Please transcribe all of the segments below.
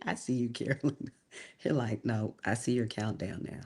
I see you, Carolyn. You're like, no, I see your countdown now.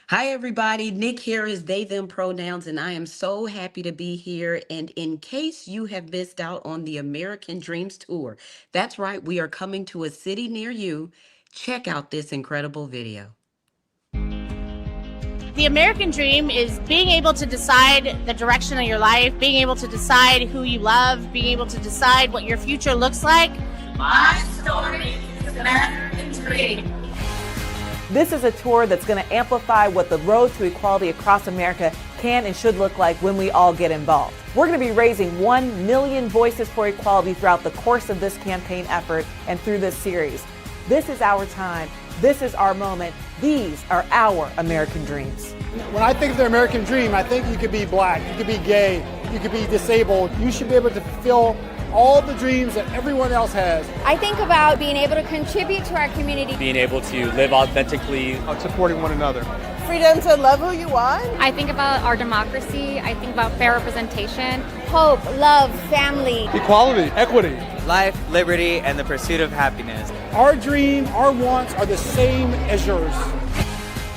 Hi, everybody. Nick here is they, them pronouns, and I am so happy to be here. And in case you have missed out on the American Dreams Tour, that's right, we are coming to a city near you. Check out this incredible video. The American dream is being able to decide the direction of your life, being able to decide who you love, being able to decide what your future looks like. My story is an American dream. This is a tour that's going to amplify what the road to equality across America can and should look like when we all get involved. We're going to be raising 1 million voices for equality throughout the course of this campaign effort and through this series. This is our time. This is our moment. These are our American dreams. When I think of the American dream, I think you could be black, you could be gay, you could be disabled. You should be able to fulfill all the dreams that everyone else has. I think about being able to contribute to our community. Being able to live authentically. Supporting one another. Freedom to love who you want. I think about our democracy. I think about fair representation. Hope, love, family. Equality, equity. Life, liberty, and the pursuit of happiness. Our dream, our wants are the same as yours.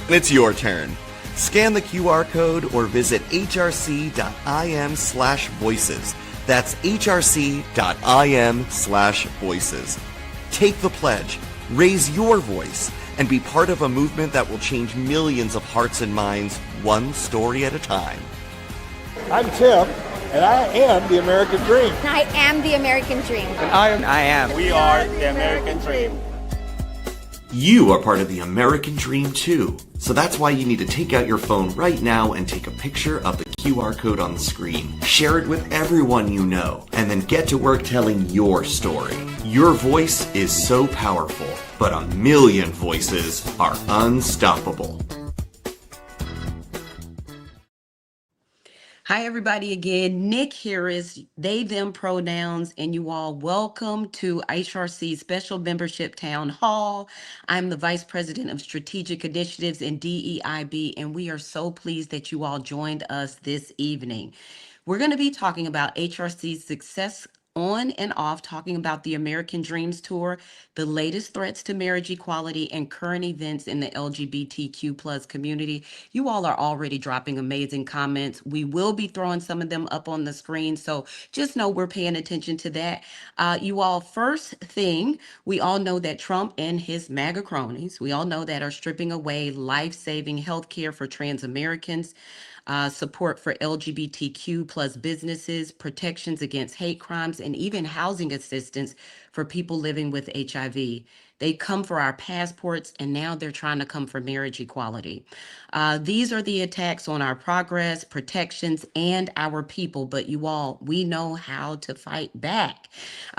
It's your turn. Scan the QR code or visit hrc.im/voices. That's hrc.im/voices. Take the pledge, raise your voice, and be part of a movement that will change millions of hearts and minds, one story at a time. I'm Tim, and I am the American dream. I am the American dream. And I am. We are the American dream. You are part of the American dream too. So that's why you need to take out your phone right now and take a picture of the QR code on the screen. Share it with everyone you know, and then get to work telling your story. Your voice is so powerful, but a million voices are unstoppable. Hi, everybody, again. Nick here is they, them pronouns, and you all welcome to HRC Special Membership Town Hall. I'm the Vice President of Strategic Initiatives in DEIB, and we are so pleased that you all joined us this evening. We're going to be talking about HRC's success on and off, talking about the American Dreams Tour, the latest threats to marriage equality, and current events in the LGBTQ plus community. You all are already dropping amazing comments. We will be throwing some of them up on the screen, so just know we're paying attention to that. You all, first thing, we all know that Trump and his MAGA cronies, we all know that are stripping away life-saving health care for trans Americans, support for LGBTQ plus businesses, protections against hate crimes, and even housing assistance for people living with HIV. They come for our passports, and now they're trying to come for marriage equality. These are the attacks on our progress, protections, and our people. But you all, we know how to fight back.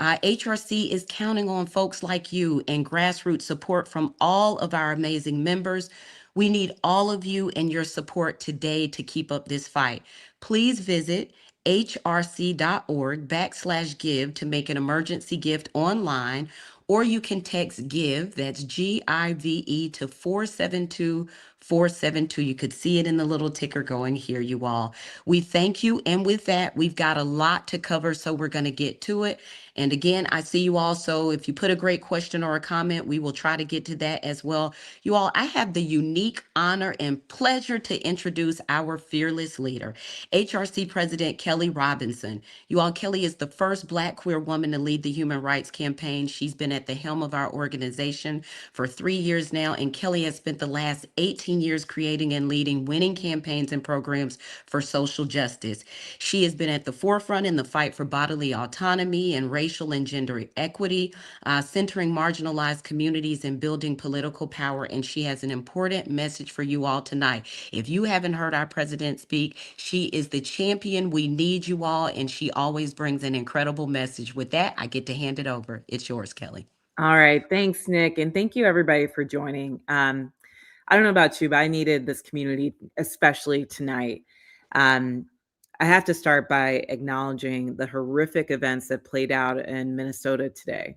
HRC is counting on folks like you and grassroots support from all of our amazing members. We need all of you and your support today to keep up this fight. Please visit hrc.org/give to make an emergency gift online, or you can text GIVE, that's GIVE, to 472-472. You could see it in the little ticker going here, you all. We thank you, and with that, we've got a lot to cover, so we're going to get to it. And again, I see you all, so if you put a great question or a comment, we will try to get to that as well. You all, I have the unique honor and pleasure to introduce our fearless leader, HRC President Kelly Robinson. You all, Kelly is the first Black queer woman to lead the Human Rights Campaign. She's been at the helm of our organization for 3 years now, and Kelly has spent the last 18 15 years creating and leading winning campaigns and programs for social justice. She has been at the forefront in the fight for bodily autonomy and racial and gender equity, centering marginalized communities and building political power. And she has an important message for you all tonight. If you haven't heard our president speak, she is the champion. We need you all, and she always brings an incredible message. With that, I get to hand it over. It's yours, Kelly. All right. Thanks, Nick. And thank you, everybody, for joining. I don't know about you, but I needed this community, especially tonight. I have to start by acknowledging the horrific events that played out in Minnesota today.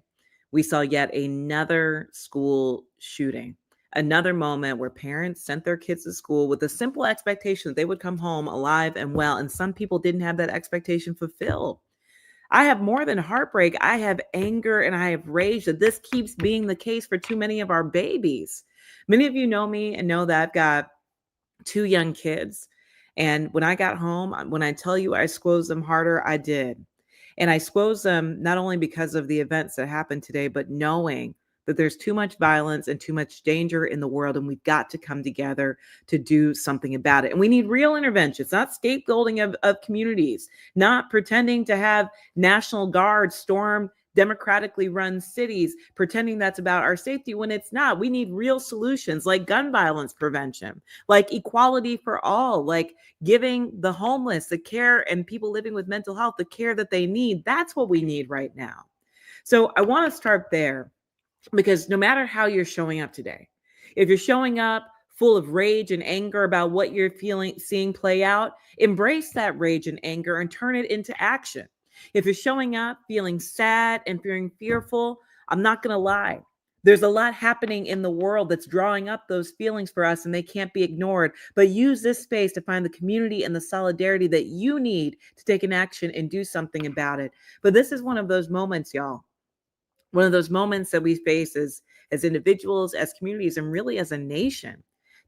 We saw yet another school shooting, another moment where parents sent their kids to school with the simple expectation that they would come home alive and well. And some people didn't have that expectation fulfilled. I have more than heartbreak. I have anger and I have rage that this keeps being the case for too many of our babies. Many of you know me and know that I've got 2 young kids. And when I got home, when I tell you I squoze them harder, I did. And I squoze them not only because of the events that happened today, but knowing that there's too much violence and too much danger in the world, and we've got to come together to do something about it. And we need real interventions, not scapegoating of communities, not pretending to have National Guard storm democratically run cities, pretending that's about our safety when it's not. We need real solutions like gun violence prevention, like equality for all, like giving the homeless the care and people living with mental health the care that they need. That's what we need right now. So I want to start there, because no matter how you're showing up today, if you're showing up full of rage and anger about what you're seeing play out, embrace that rage and anger and turn it into action. If you're showing up feeling sad and feeling fearful, I'm not going to lie. There's a lot happening in the world that's drawing up those feelings for us, and they can't be ignored. But use this space to find the community and the solidarity that you need to take an action and do something about it. But this is one of those moments, y'all. One of those moments that we face as individuals, as communities, and really as a nation,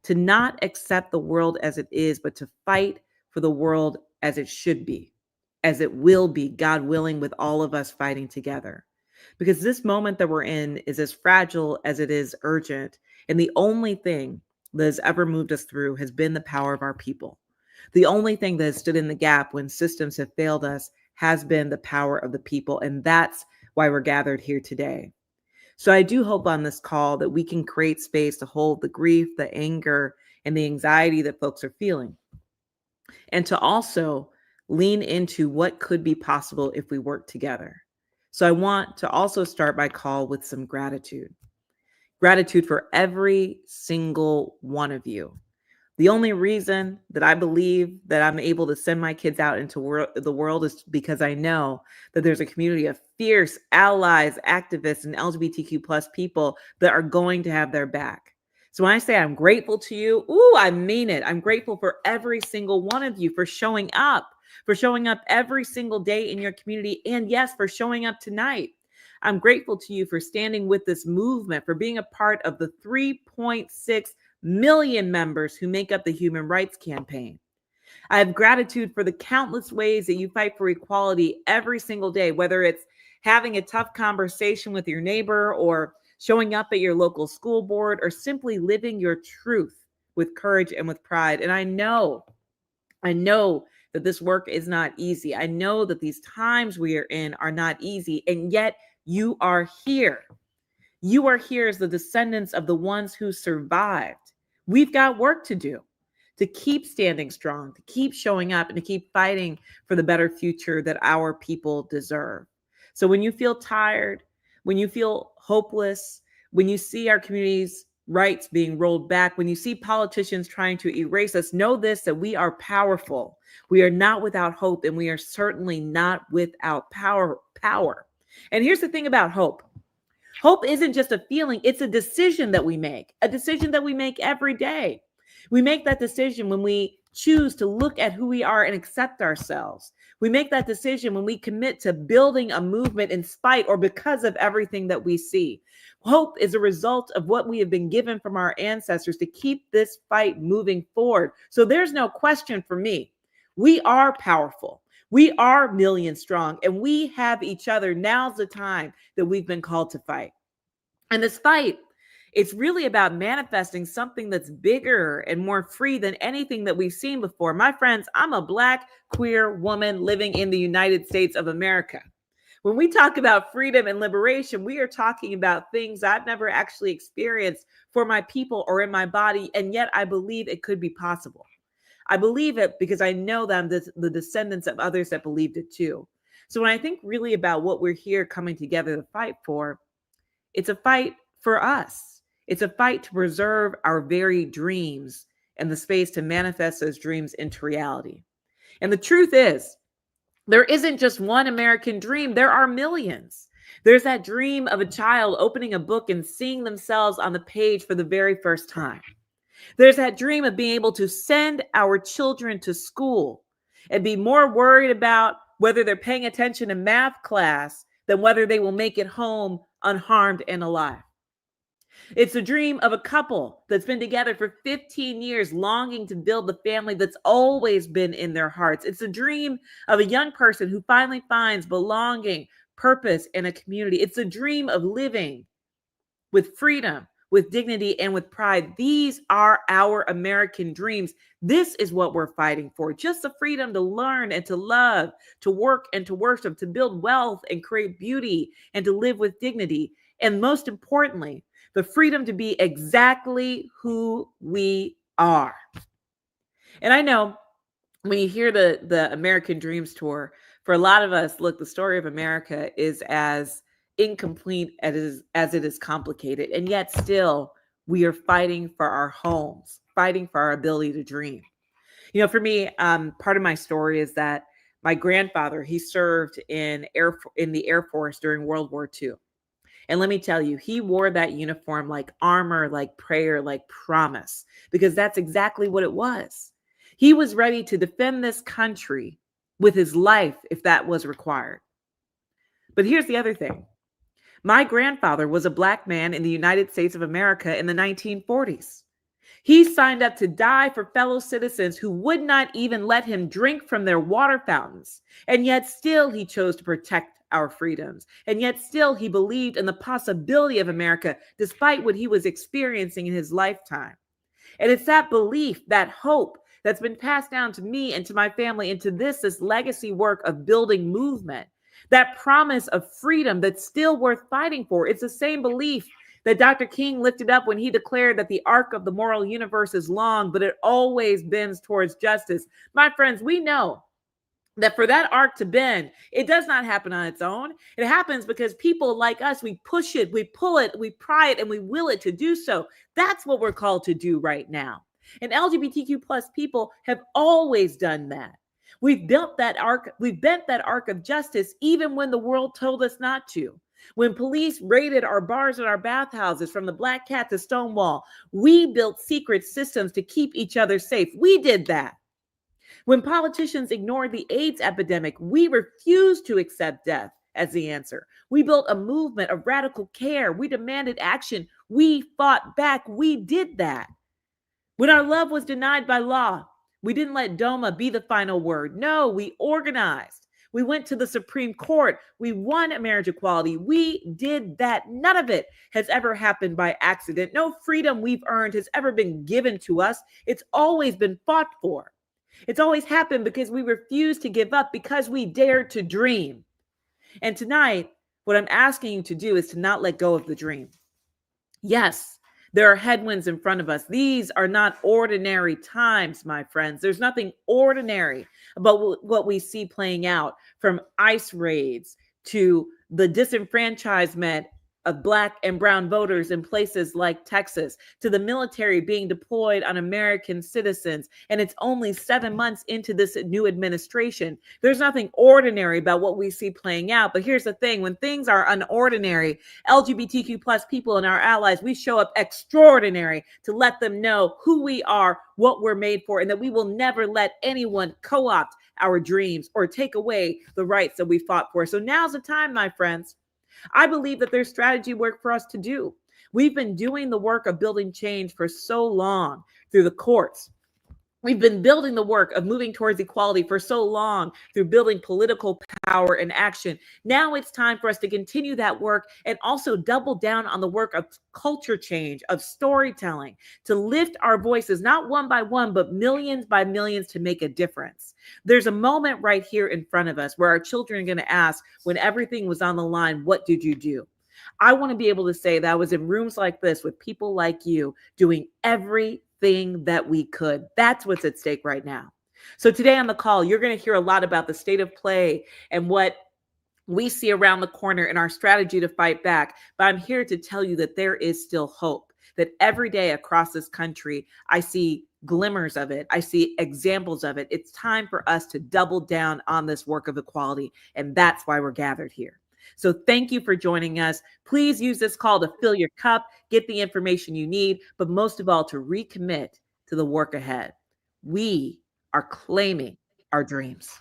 to not accept the world as it is, but to fight for the world as it should be, as it will be, God willing, with all of us fighting together. Because this moment that we're in is as fragile as it is urgent. And the only thing that has ever moved us through has been the power of our people. The only thing that has stood in the gap when systems have failed us has been the power of the people. And that's why we're gathered here today. So I do hope on this call that we can create space to hold the grief, the anger, and the anxiety that folks are feeling, and to also lean into what could be possible if we work together. So I want to also start my call with some gratitude. Gratitude for every single one of you. The only reason that I believe that I'm able to send my kids out into the world is because I know that there's a community of fierce allies, activists, and LGBTQ plus people that are going to have their back. So when I say I'm grateful to you, I mean it. I'm grateful for every single one of you for showing up every single day in your community. And yes, for showing up tonight. I'm grateful to you for standing with this movement, for being a part of the 3.6 million members who make up the Human Rights Campaign. I have gratitude for the countless ways that you fight for equality every single day, whether it's having a tough conversation with your neighbor or showing up at your local school board or simply living your truth with courage and with pride. And I know that this work is not easy. I know that these times we are in are not easy, and yet you are here. You are here as the descendants of the ones who survived. We've got work to do to keep standing strong, to keep showing up, and to keep fighting for the better future that our people deserve. So when you feel tired, when you feel hopeless, when you see our community's rights being rolled back, when you see politicians trying to erase us, know this, that we are powerful. We are not without hope, and we are certainly not without power. And here's the thing about hope. Hope isn't just a feeling, it's a decision that we make every day. We make that decision when we choose to look at who we are and accept ourselves. We make that decision when we commit to building a movement in spite or because of everything that we see. Hope is a result of what we have been given from our ancestors to keep this fight moving forward. So there's no question for me. We are powerful. We are million strong, and we have each other. Now's the time that we've been called to fight. And this fight It's really about manifesting something that's bigger and more free than anything that we've seen before. My friends, I'm a Black queer woman living in the United States of America. When we talk about freedom and liberation, we are talking about things I've never actually experienced for my people or in my body, and yet I believe it could be possible. I believe it because I know that I'm the descendants of others that believed it too. So when I think really about what we're here coming together to fight for, it's a fight for us. It's a fight to preserve our very dreams and the space to manifest those dreams into reality. And the truth is, there isn't just one American dream, there are millions. There's that dream of a child opening a book and seeing themselves on the page for the very first time. There's that dream of being able to send our children to school and be more worried about whether they're paying attention in math class than whether they will make it home unharmed and alive. It's a dream of a couple that's been together for 15 years, longing to build the family that's always been in their hearts. It's a dream of a young person who finally finds belonging, purpose, and a community. It's a dream of living with freedom, with dignity, and with pride. These are our American dreams. This is what we're fighting for. Just the freedom to learn and to love, to work and to worship, to build wealth and create beauty, and to live with dignity. And most importantly, the freedom to be exactly who we are. And I know when you hear the American Dreams Tour, for a lot of us, look, the story of America is as incomplete as it is complicated. And yet still, we are fighting for our homes, fighting for our ability to dream. You know, for me, part of my story is that my grandfather, he served in the Air Force during World War II. And let me tell you, he wore that uniform like armor, like prayer, like promise, because that's exactly what it was. He was ready to defend this country with his life if that was required. But here's the other thing. My grandfather was a Black man in the United States of America in the 1940s. He signed up to die for fellow citizens who would not even let him drink from their water fountains. And yet still he chose to protect our freedoms. And yet still he believed in the possibility of America despite what he was experiencing in his lifetime. And it's that belief, that hope that's been passed down to me and to my family and to this legacy work of building movement, that promise of freedom that's still worth fighting for. It's the same belief that Dr. King lifted up when he declared that the arc of the moral universe is long, but it always bends towards justice. My friends, we know that for that arc to bend, it does not happen on its own. It happens because people like us, we push it, we pull it, we pry it, and we will it to do so. That's what we're called to do right now. And LGBTQ plus people have always done that. We've built that arc, we've bent that arc of justice even when the world told us not to. When police raided our bars and our bathhouses, from the Black Cat to Stonewall, we built secret systems to keep each other safe. We did that. When politicians ignored the AIDS epidemic, we refused to accept death as the answer. We built a movement of radical care. We demanded action. We fought back. We did that. When our love was denied by law, we didn't let DOMA be the final word. No, we organized. We went to the Supreme Court. We won marriage equality. We did that. None of it has ever happened by accident. No freedom we've earned has ever been given to us. It's always been fought for. It's always happened because we refused to give up, because we dared to dream. And tonight, what I'm asking you to do is to not let go of the dream. Yes, there are headwinds in front of us. These are not ordinary times, my friends. There's nothing ordinary about what we see playing out, from ICE raids to the disenfranchisement of Black and brown voters in places like Texas, to the military being deployed on American citizens. And it's only 7 months into this new administration. There's nothing ordinary about what we see playing out. But here's the thing, when things are unordinary, LGBTQ plus people and our allies, we show up extraordinary to let them know who we are, what we're made for, and that we will never let anyone co-opt our dreams or take away the rights that we fought for. So now's the time, my friends. I believe that there's strategy work for us to do. We've been doing the work of building change for so long, through the courts, We've been building the work of moving towards equality for so long through building political power and action. Now it's time for us to continue that work and also double down on the work of culture change, of storytelling, to lift our voices, not one by one, but millions by millions, to make a difference. There's a moment right here in front of us where our children are going to ask, when everything was on the line, what did you do? I want to be able to say that I was in rooms like this with people like you doing everything that we could. That's what's at stake right now. So today on the call, you're going to hear a lot about the state of play and what we see around the corner in our strategy to fight back. But I'm here to tell you that there is still hope, that every day across this country, I see glimmers of it. I see examples of it. It's time for us to double down on this work of equality. And that's why we're gathered here. So thank you for joining us. Please use this call to fill your cup, get the information you need, but most of all, to recommit to the work ahead. We are claiming our dreams.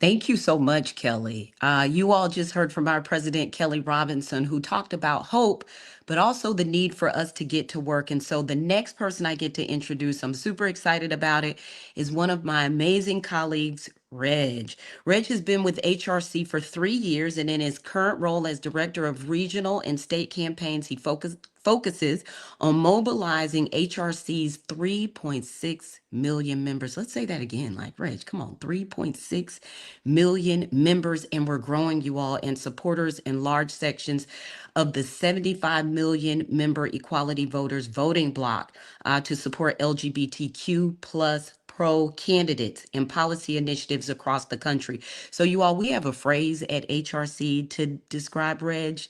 Thank you so much, Kelly. You all just heard from our president, Kelly Robinson, who talked about hope, but also the need for us to get to work. And so the next person I get to introduce, I'm super excited about it, is one of my amazing colleagues, Reg. Reg has been with HRC for 3 years, and in his current role as Director of Regional and State Campaigns, he focuses on mobilizing HRC's 3.6 million members. Let's say that again, like Reg, come on, 3.6 million members, and we're growing, you all, and supporters in large sections of the 75 million member equality voters voting bloc to support LGBTQ plus pro candidates and policy initiatives across the country. So you all, we have a phrase at HRC to describe Reg.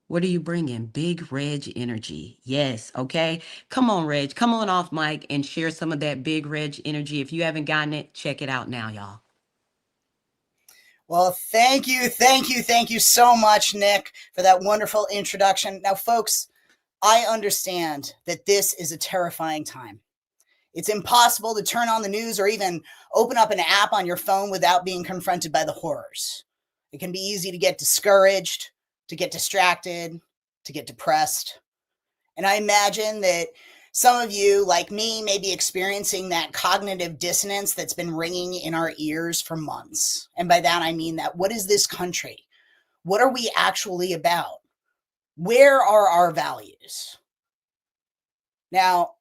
What are you bringing? Big Reg energy. Yes. Okay. Come on, Reg. Come on off mic and share some of that big Reg energy. If you haven't gotten it, check it out now, y'all. Well, thank you so much, Nick, for that wonderful introduction. Now, folks, I understand that this is a terrifying time. It's impossible to turn on the news or even open up an app on your phone without being confronted by the horrors. It can be easy to get discouraged, to get distracted, to get depressed. And I imagine that some of you, like me, may be experiencing that cognitive dissonance that's been ringing in our ears for months. And by that, I mean that what is this country? What are we actually about? Where are our values? Now,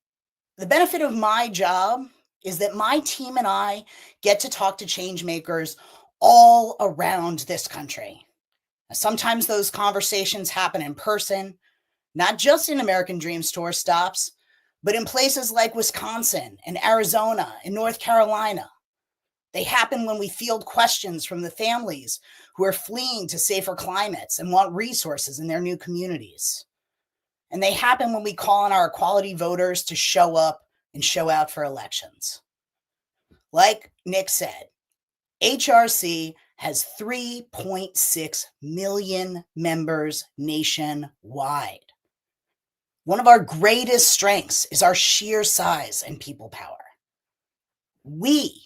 the benefit of my job is that my team and I get to talk to change makers all around this country. Sometimes those conversations happen in person, not just in American Dream store stops, but in places like Wisconsin and Arizona and North Carolina. They happen when we field questions from the families who are fleeing to safer climates and want resources in their new communities. And they happen when we call on our equality voters to show up and show out for elections. Like Nick said, HRC has 3.6 million members nationwide. One of our greatest strengths is our sheer size and people power. We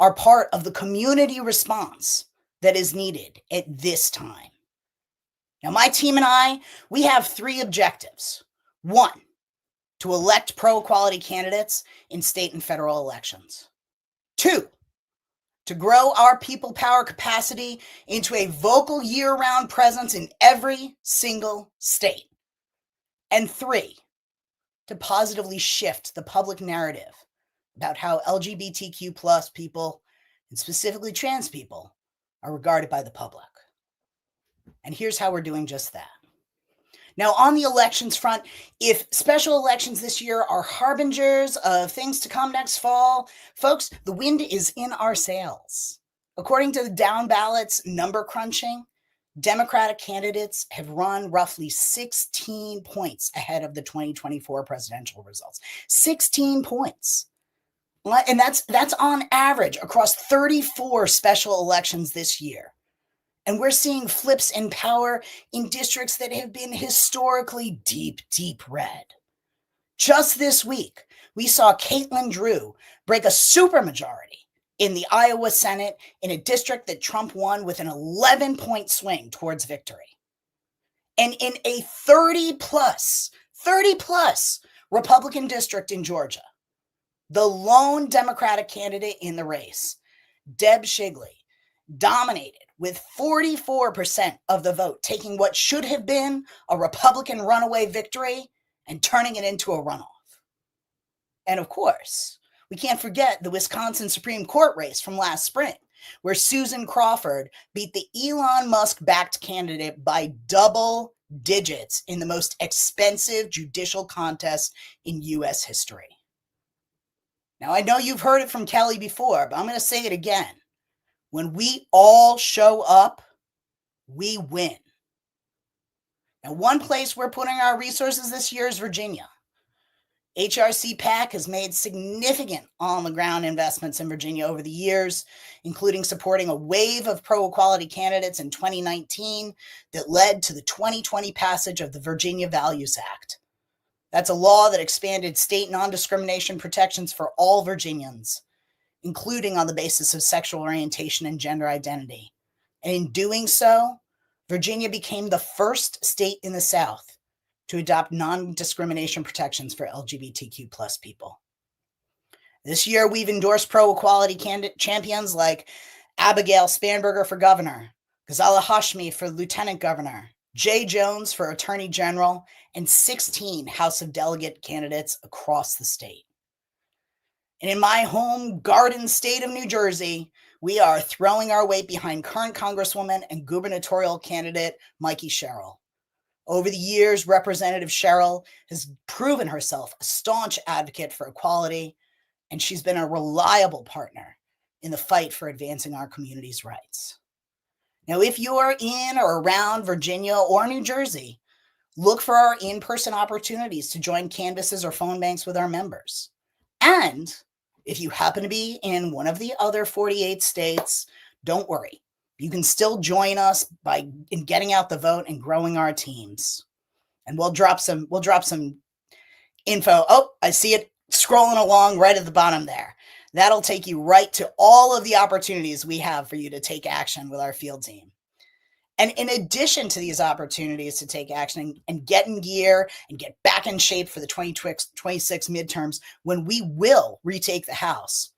are part of the community response that is needed at this time. Now, my team and I, we have 3 objectives. 1, to elect pro-equality candidates in state and federal elections. 2, to grow our people power capacity into a vocal year-round presence in every single state. And 3, to positively shift the public narrative about how LGBTQ plus people, and specifically trans people, are regarded by the public. And here's how we're doing just that. Now, on the elections front, if special elections this year are harbingers of things to come next fall, folks, the wind is in our sails. According to the down ballots number crunching, Democratic candidates have run roughly 16 points ahead of the 2024 presidential results. 16 points. And that's on average across 34 special elections this year. And we're seeing flips in power in districts that have been historically deep, deep red. Just this week, we saw Caitlin Drew break a supermajority in the Iowa Senate in a district that Trump won with an 11-point swing towards victory. And in a 30 plus Republican district in Georgia, The lone Democratic candidate in the race, Deb Shigley, dominated with 44% of the vote, taking what should have been a Republican runaway victory and turning it into a runoff. And of course, we can't forget the Wisconsin Supreme Court race from last spring, where Susan Crawford beat the Elon Musk-backed candidate by double digits in the most expensive judicial contest in U.S. history. Now, I know you've heard it from Kelly before, but I'm going to say it again. When we all show up, we win. Now, one place we're putting our resources this year is Virginia. HRC PAC has made significant on-the-ground investments in Virginia over the years, including supporting a wave of pro-equality candidates in 2019 that led to the 2020 passage of the Virginia Values Act. That's a law that expanded state non-discrimination protections for all Virginians, including on the basis of sexual orientation and gender identity. And in doing so, Virginia became the first state in the South to adopt non-discrimination protections for LGBTQ plus people. This year, we've endorsed pro-equality champions like Abigail Spanberger for governor, Ghazala Hashmi for lieutenant governor, Jay Jones for attorney general, and 16 House of Delegate candidates across the state. And in my home garden state of New Jersey, we are throwing our weight behind current Congresswoman and gubernatorial candidate Mikey Sherrill. Over the years, Representative Sherrill has proven herself a staunch advocate for equality, and she's been a reliable partner in the fight for advancing our community's rights. Now, if you're in or around Virginia or New Jersey, look for our in-person opportunities to join canvasses or phone banks with our members. And if you happen to be in one of the other 48 states, don't worry. You can still join us in getting out the vote and growing our teams. And we'll drop some info. Oh, I see it scrolling along right at the bottom there. That'll take you right to all of the opportunities we have for you to take action with our field team. And in addition to these opportunities to take action and get in gear and get back in shape for the 2026 midterms, when we will retake the House,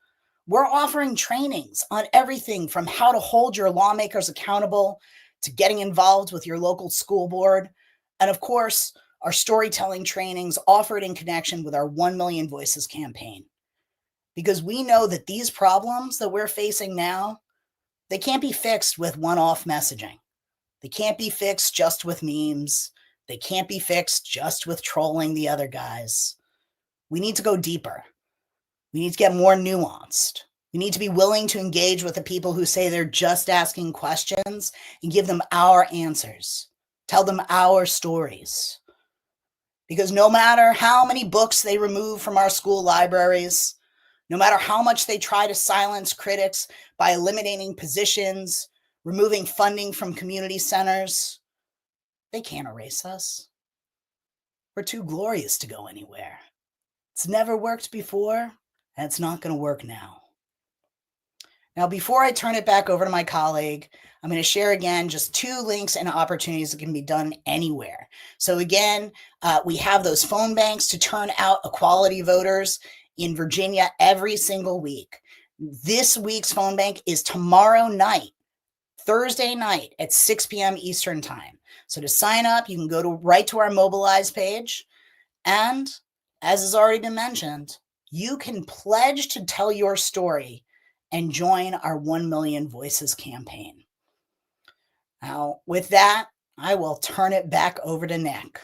we're offering trainings on everything from how to hold your lawmakers accountable to getting involved with your local school board. And of course, our storytelling trainings offered in connection with our 1 Million Voices campaign. Because we know that these problems that we're facing now, they can't be fixed with one-off messaging. They can't be fixed just with memes. They can't be fixed just with trolling the other guys. We need to go deeper. We need to get more nuanced. We need to be willing to engage with the people who say they're just asking questions and give them our answers. Tell them our stories. Because no matter how many books they remove from our school libraries, no matter how much they try to silence critics by eliminating positions, removing funding from community centers, they can't erase us. We're too glorious to go anywhere. It's never worked before, and it's not going to work now. Now, before I turn it back over to my colleague, I'm going to share again just 2 links and opportunities that can be done anywhere. So again, we have those phone banks to turn out equality voters in Virginia every single week. This week's phone bank is tomorrow night, Thursday night at 6 p.m. Eastern Time. So to sign up, you can go right to our Mobilize page. And as has already been mentioned, you can pledge to tell your story and join our 1 Million Voices campaign. Now, with that, I will turn it back over to Nick.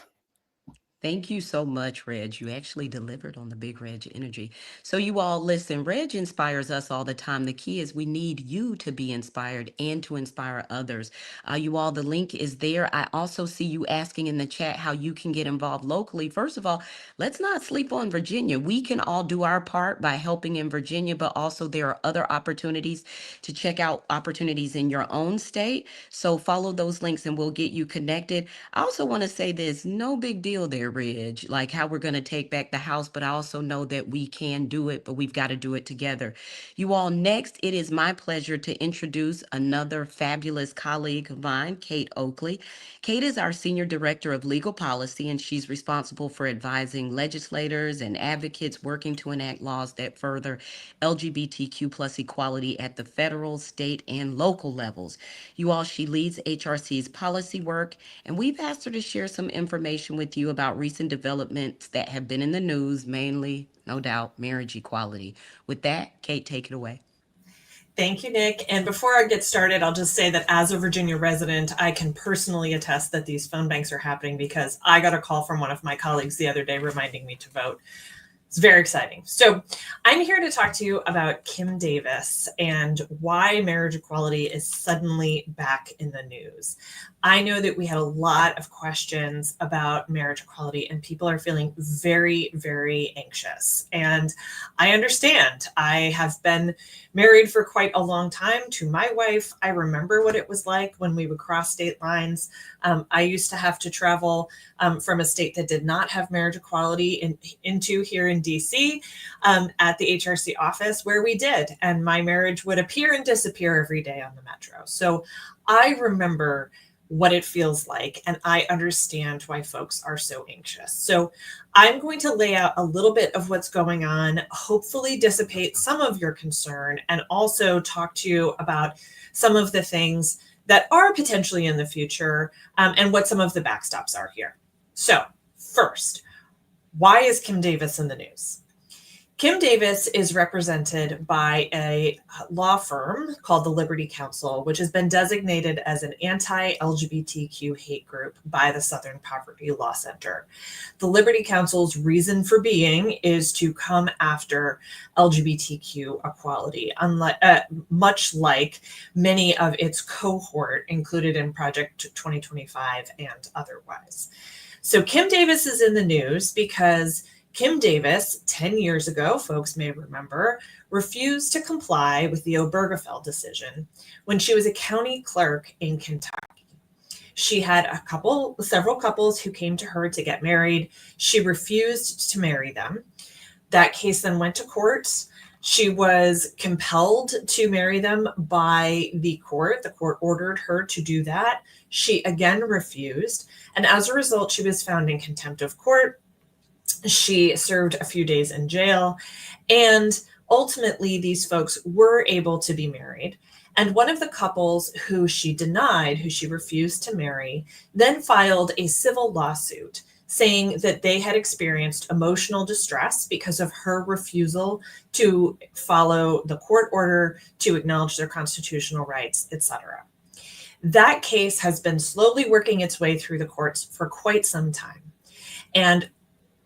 Thank you so much, Reg. You actually delivered on the big Reg energy. So you all listen, Reg inspires us all the time. The key is we need you to be inspired and to inspire others. You all, the link is there. I also see you asking in the chat how you can get involved locally. First of all, let's not sleep on Virginia. We can all do our part by helping in Virginia, but also there are other opportunities to check out opportunities in your own state. So follow those links and we'll get you connected. I also want to say this, no big deal there, bridge, like how we're going to take back the House, but I also know that we can do it, but we've got to do it together. You all, next, it is my pleasure to introduce another fabulous colleague of mine, Kate Oakley. Kate is our Senior Director of Legal Policy, and she's responsible for advising legislators and advocates working to enact laws that further LGBTQ plus equality at the federal, state, and local levels. You all, she leads HRC's policy work, and we've asked her to share some information with you about recent developments that have been in the news, mainly, no doubt, marriage equality. With that, Kate, take it away. Thank you, Nick. And before I get started, I'll just say that as a Virginia resident, I can personally attest that these phone banks are happening because I got a call from one of my colleagues the other day reminding me to vote. It's very exciting. So I'm here to talk to you about Kim Davis and why marriage equality is suddenly back in the news. I know that we had a lot of questions about marriage equality and people are feeling very, very anxious. And I understand. I have been married for quite a long time to my wife. I remember what it was like when we would cross state lines. I used to have to travel from a state that did not have marriage equality into here in DC at the HRC office where we did. And my marriage would appear and disappear every day on the metro. So I remember what it feels like, and I understand why folks are so anxious. So I'm going to lay out a little bit of what's going on, hopefully dissipate some of your concern, and also talk to you about some of the things that are potentially in the future and what some of the backstops are here. So first, why is Kim Davis in the news? Kim Davis is represented by a law firm called the Liberty Council, which has been designated as an anti-LGBTQ hate group by the Southern Poverty Law Center. The Liberty Council's reason for being is to come after LGBTQ equality, much like many of its cohort included in Project 2025 and otherwise. So Kim Davis is in the news because Kim Davis, 10 years ago, folks may remember, refused to comply with the Obergefell decision when she was a county clerk in Kentucky. She had several couples who came to her to get married. She refused to marry them. That case then went to court. She was compelled to marry them by the court. The court ordered her to do that. She again refused. And as a result, she was found in contempt of court. She served a few days in jail, and ultimately these folks were able to be married. And one of the couples who she denied, who she refused to marry, then filed a civil lawsuit saying that they had experienced emotional distress because of her refusal to follow the court order, to acknowledge their constitutional rights, etc. That case has been slowly working its way through the courts for quite some time. And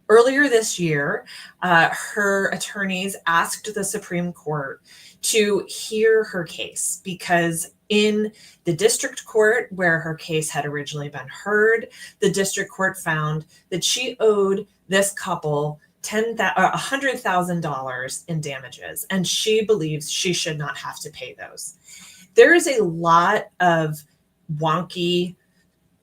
earlier this year, her attorneys asked the Supreme Court to hear her case because in the district court where her case had originally been heard, the district court found that she owed this couple $100,000 in damages, and she believes she should not have to pay those. There is a lot of wonky,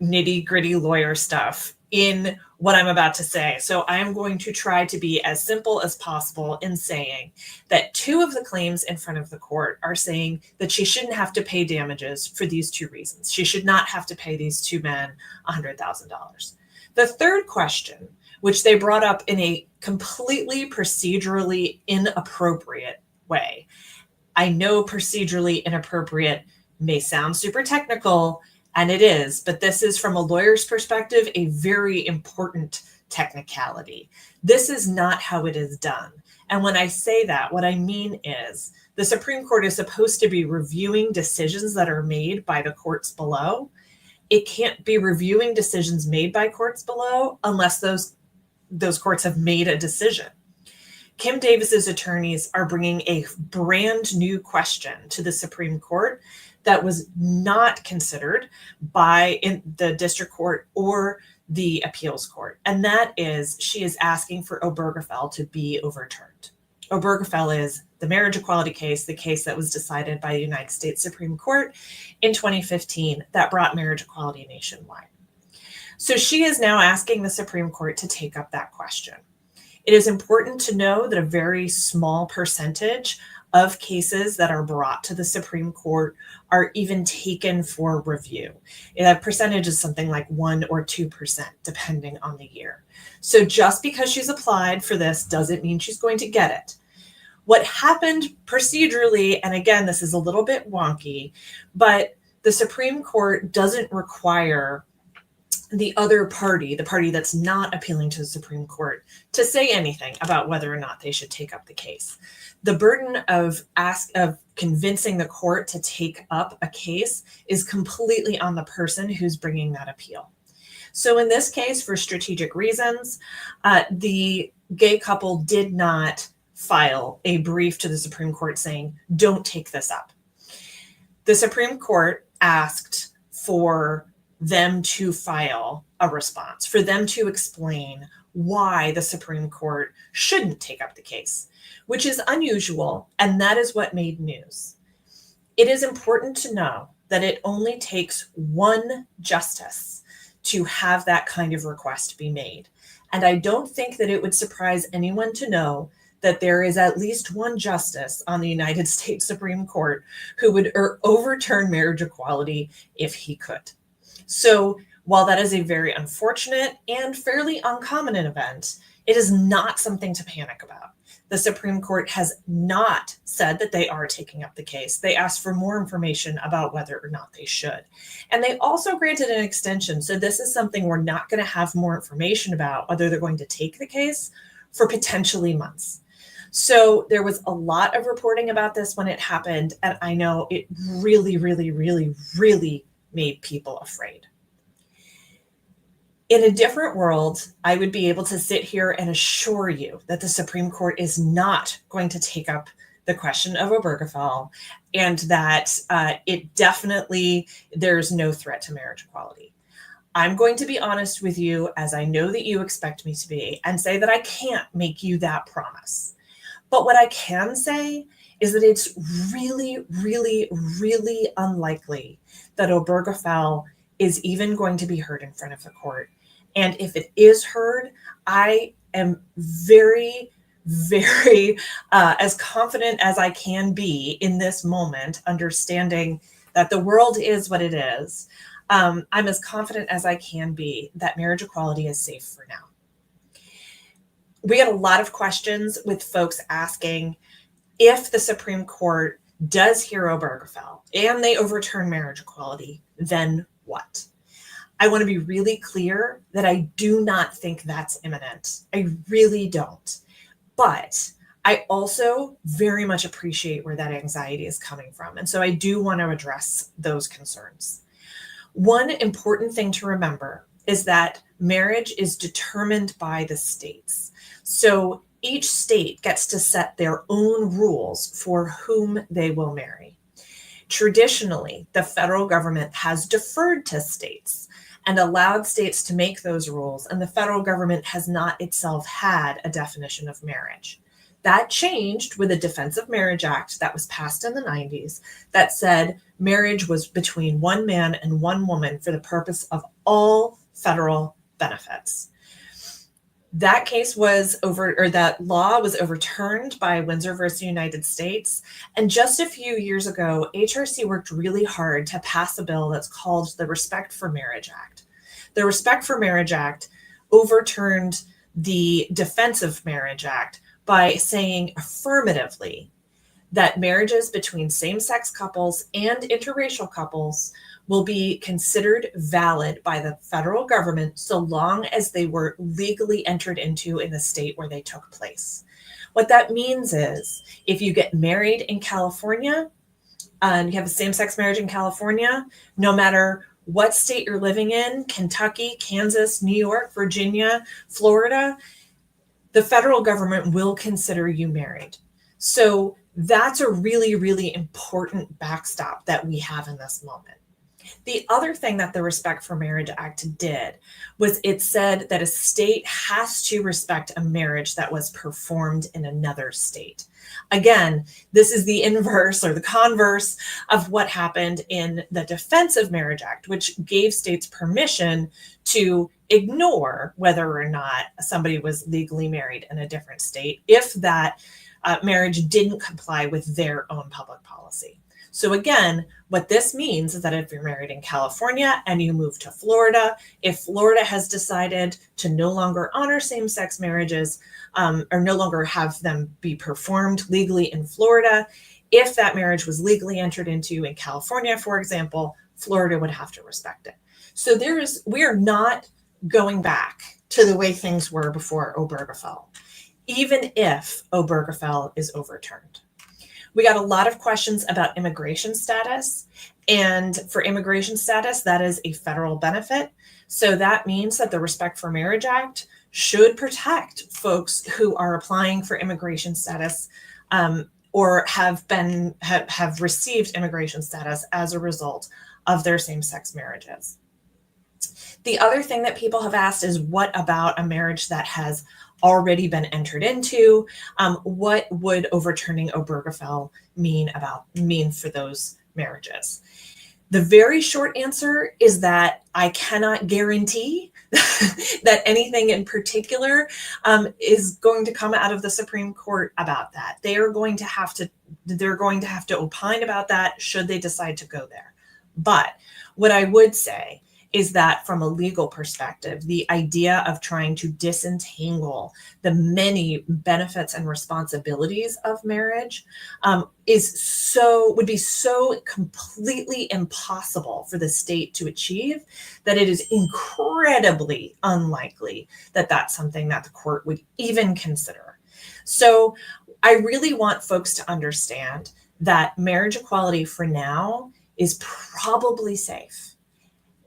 nitty-gritty lawyer stuff in what I'm about to say. So I am going to try to be as simple as possible in saying that two of the claims in front of the court are saying that she shouldn't have to pay damages for these two reasons. She should not have to pay these two men $100,000. The third question, which they brought up in a completely procedurally inappropriate way. I know procedurally inappropriate may sound super technical, and it is, but this is, from a lawyer's perspective, a very important technicality. This is not how it is done. And when I say that, what I mean is the Supreme Court is supposed to be reviewing decisions that are made by the courts below. It can't be reviewing decisions made by courts below unless those courts have made a decision. Kim Davis's attorneys are bringing a brand new question to the Supreme Court that was not considered by the district court or the appeals court. And that is, she is asking for Obergefell to be overturned. Obergefell is the marriage equality case, the case that was decided by the United States Supreme Court in 2015 that brought marriage equality nationwide. So she is now asking the Supreme Court to take up that question. It is important to know that a very small percentage of cases that are brought to the Supreme Court are even taken for review. That percentage is something like 1 or 2%, depending on the year. So just because she's applied for this doesn't mean she's going to get it. What happened procedurally, and again, this is a little bit wonky, but the Supreme Court doesn't require the other party, the party that's not appealing to the Supreme Court, to say anything about whether or not they should take up the case. The burden of convincing the court to take up a case is completely on the person who's bringing that appeal. So in this case, for strategic reasons, the gay couple did not file a brief to the Supreme Court saying, don't take this up. The Supreme Court asked for them to file a response, for them to explain why the Supreme Court shouldn't take up the case, which is unusual, and that is what made news. It is important to know that it only takes one justice to have that kind of request be made. And I don't think that it would surprise anyone to know that there is at least one justice on the United States Supreme Court who would overturn marriage equality if he could. So while that is a very unfortunate and fairly uncommon event, it is not something to panic about. The Supreme Court has not said that they are taking up the case. They asked for more information about whether or not they should. And they also granted an extension. So this is something we're not going to have more information about, whether they're going to take the case, for potentially months. So there was a lot of reporting about this when it happened. And I know it really, really, really, really made people afraid. In a different world, I would be able to sit here and assure you that the Supreme Court is not going to take up the question of Obergefell, and that it definitely, there's no threat to marriage equality. I'm going to be honest with you, as I know that you expect me to be, and say that I can't make you that promise. But what I can say is that it's really, really, really unlikely that Obergefell is even going to be heard in front of the court. And if it is heard, I am very, very as confident as I can be in this moment, understanding that the world is what it is. I'm as confident as I can be that marriage equality is safe for now. We had a lot of questions with folks asking, if the Supreme Court does hear Obergefell and they overturn marriage equality, then what? I want to be really clear that I do not think that's imminent. I really don't. But I also very much appreciate where that anxiety is coming from. And so I do want to address those concerns. One important thing to remember is that marriage is determined by the states. So each state gets to set their own rules for whom they will marry. Traditionally, the federal government has deferred to states and allowed states to make those rules, and the federal government has not itself had a definition of marriage. That changed with the Defense of Marriage Act that was passed in the 90s that said marriage was between one man and one woman for the purpose of all federal benefits. That case was that law was overturned by Windsor versus United States. And just a few years ago, HRC worked really hard to pass a bill that's called the Respect for Marriage Act. The Respect for Marriage Act overturned the Defense of Marriage Act by saying affirmatively that marriages between same-sex couples and interracial couples will be considered valid by the federal government so long as they were legally entered into in the state where they took place. What that means is if you get married in California and you have a same-sex marriage in California, no matter what state you're living in, Kentucky, Kansas, New York, Virginia, Florida, the federal government will consider you married. So that's a really, really important backstop that we have in this moment. The other thing that the Respect for Marriage Act did was it said that a state has to respect a marriage that was performed in another state. Again, this is the inverse or the converse of what happened in the Defense of Marriage Act, which gave states permission to ignore whether or not somebody was legally married in a different state if that marriage didn't comply with their own public policy. So again, what this means is that if you're married in California and you move to Florida, if Florida has decided to no longer honor same-sex marriages or no longer have them be performed legally in Florida, if that marriage was legally entered into in California, for example, Florida would have to respect it. So we are not going back to the way things were before Obergefell, even if Obergefell is overturned. We got a lot of questions about immigration status. And for immigration status, that is a federal benefit. So that means that the Respect for Marriage Act should protect folks who are applying for immigration status or have received immigration status as a result of their same-sex marriages. The other thing that people have asked is, what about a marriage that has already been entered into? What would overturning Obergefell mean for those marriages? The very short answer is that I cannot guarantee that anything in particular is going to come out of the Supreme Court about that. They're going to have to opine about that should they decide to go there. But what I would say is that from a legal perspective, the idea of trying to disentangle the many benefits and responsibilities of marriage would be so completely impossible for the state to achieve that it is incredibly unlikely that that's something that the court would even consider. So I really want folks to understand that marriage equality for now is probably safe,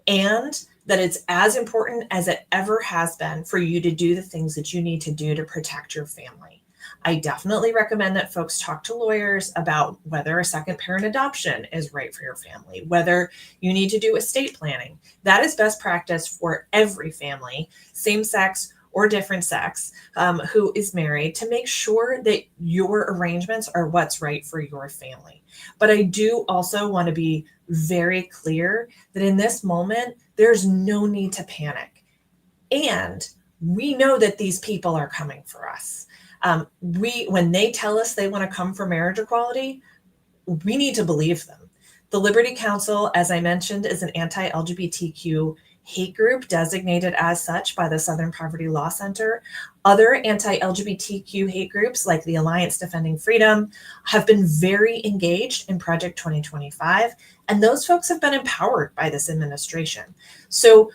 and that it's as important as it ever has been for you to do the things that you need to do to protect your family. I definitely recommend that folks talk to lawyers about whether a second parent adoption is right for your family, whether you need to do estate planning. That is best practice for every family, same sex or different sex, who is married, to make sure that your arrangements are what's right for your family. But I do also want to be very clear that in this moment, there's no need to panic. And we know that these people are coming for us. When they tell us they want to come for marriage equality, we need to believe them. The Liberty Council, as I mentioned, is an anti-LGBTQ hate group designated as such by the Southern Poverty Law Center. Other anti-LGBTQ hate groups like the Alliance Defending Freedom have been very engaged in Project 2025, and those folks have been empowered by this administration. So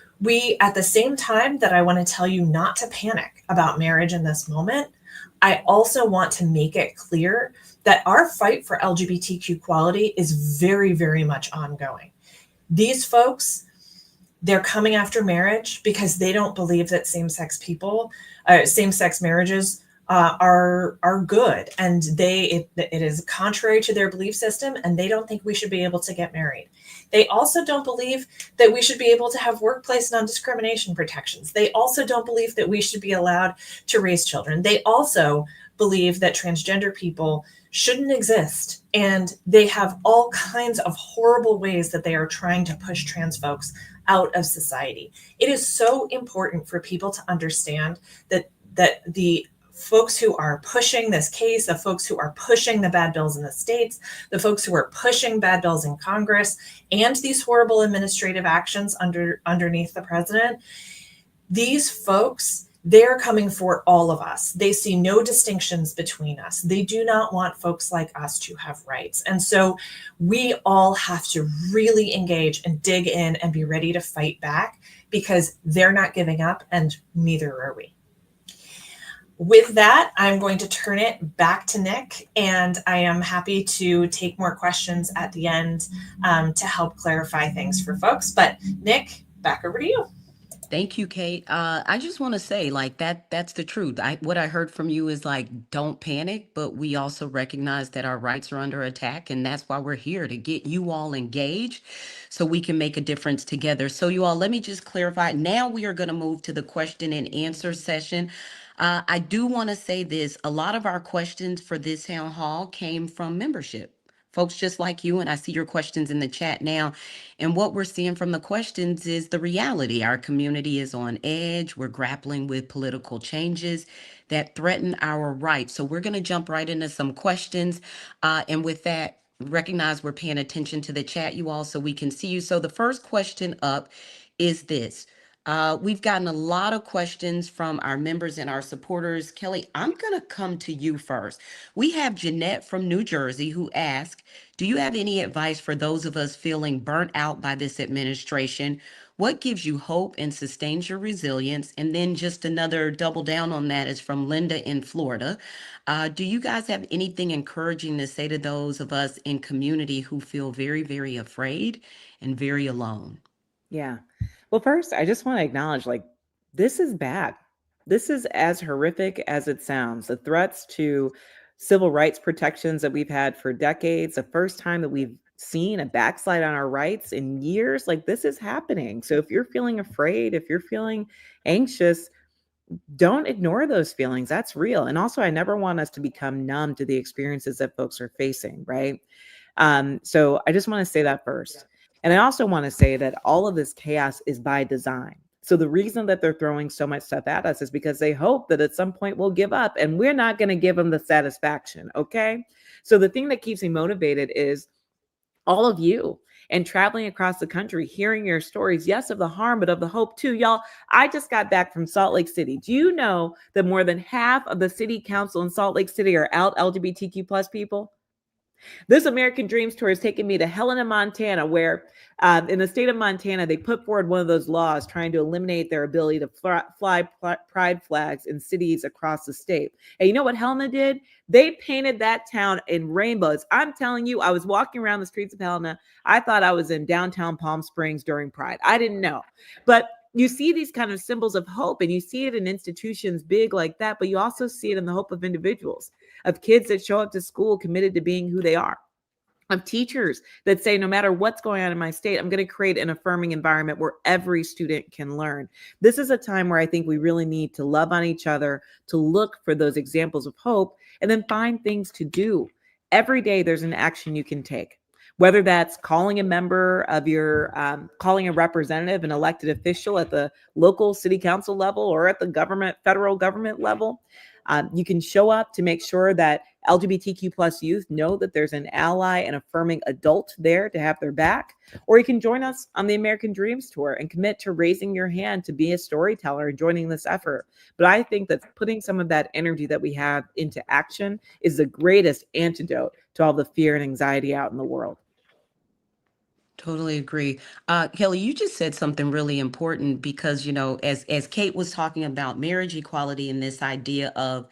at the same time that I want to tell you not to panic about marriage in this moment, I also want to make it clear that our fight for LGBTQ equality is very, very much ongoing. These folks, they're coming after marriage because they don't believe that same-sex marriages are good, and it is contrary to their belief system, and they don't think we should be able to get married. They also don't believe that we should be able to have workplace non-discrimination protections. They also don't believe that we should be allowed to raise children. They also believe that transgender people shouldn't exist, and they have all kinds of horrible ways that they are trying to push trans folks out of society. It is so important for people to understand that the folks who are pushing this case, the folks who are pushing the bad bills in the states, the folks who are pushing bad bills in Congress, and these horrible administrative actions underneath the president, these folks, they're coming for all of us. They see no distinctions between us. They do not want folks like us to have rights. And so we all have to really engage and dig in and be ready to fight back, because they're not giving up, and neither are we. With that, I'm going to turn it back to Nick, and I am happy to take more questions at the end to help clarify things for folks. But Nick, back over to you. Thank you, Kate. I just want to say, like, that's the truth. What I heard from you is like, don't panic, but we also recognize that our rights are under attack, and that's why we're here to get you all engaged so we can make a difference together. So you all, let me just clarify. Now we are going to move to the question and answer session. I do want to say this. A lot of our questions for this town hall came from membership. Folks just like you, and I see your questions in the chat now. And what we're seeing from the questions is the reality. Our community is on edge. We're grappling with political changes that threaten our rights. So we're going to jump right into some questions. And with that, recognize we're paying attention to the chat, you all, so we can see you. So the first question up is this. We've gotten a lot of questions from our members and our supporters. Kelly, I'm going to come to you first. We have Jeanette from New Jersey who asked, do you have any advice for those of us feeling burnt out by this administration? What gives you hope and sustains your resilience? And then just another double down on that is from Linda in Florida. Do you guys have anything encouraging to say to those of us in community who feel very, very afraid and very alone? Yeah. Well, first, I just want to acknowledge like this is bad. This is as horrific as it sounds. The threats to civil rights protections that we've had for decades, the first time that we've seen a backslide on our rights in years, like this is happening. So if you're feeling afraid, if you're feeling anxious, don't ignore those feelings. That's real. And also, I never want us to become numb to the experiences that folks are facing, right? So I just want to say that first. And I also want to say that all of this chaos is by design. So the reason that they're throwing so much stuff at us is because they hope that at some point we'll give up, and we're not going to give them the satisfaction. Okay. So the thing that keeps me motivated is all of you and traveling across the country, hearing your stories, yes, of the harm, but of the hope too. Y'all, I just got back from Salt Lake City. Do you know that more than half of the city council in Salt Lake City are out LGBTQ plus people? This American Dreams tour has taken me to Helena, Montana, where in the state of Montana, they put forward one of those laws trying to eliminate their ability to fly pride flags in cities across the state. And you know what Helena did? They painted that town in rainbows. I'm telling you, I was walking around the streets of Helena. I thought I was in downtown Palm Springs during Pride. I didn't know. But you see these kind of symbols of hope, and you see it in institutions big like that, but you also see it in the hope of individuals, of kids that show up to school committed to being who they are, of teachers that say, no matter what's going on in my state, I'm going to create an affirming environment where every student can learn. This is a time where I think we really need to love on each other, to look for those examples of hope, and then find things to do. Every day there's an action you can take. Whether that's calling a member of your, calling a representative, an elected official at the local city council level or at the federal government level, you can show up to make sure that LGBTQ plus youth know that there's an ally and affirming adult there to have their back. Or you can join us on the American Dreams Tour and commit to raising your hand to be a storyteller and joining this effort. But I think that putting some of that energy that we have into action is the greatest antidote to all the fear and anxiety out in the world. Totally agree. Kelly, you just said something really important because, as Kate was talking about marriage equality and this idea of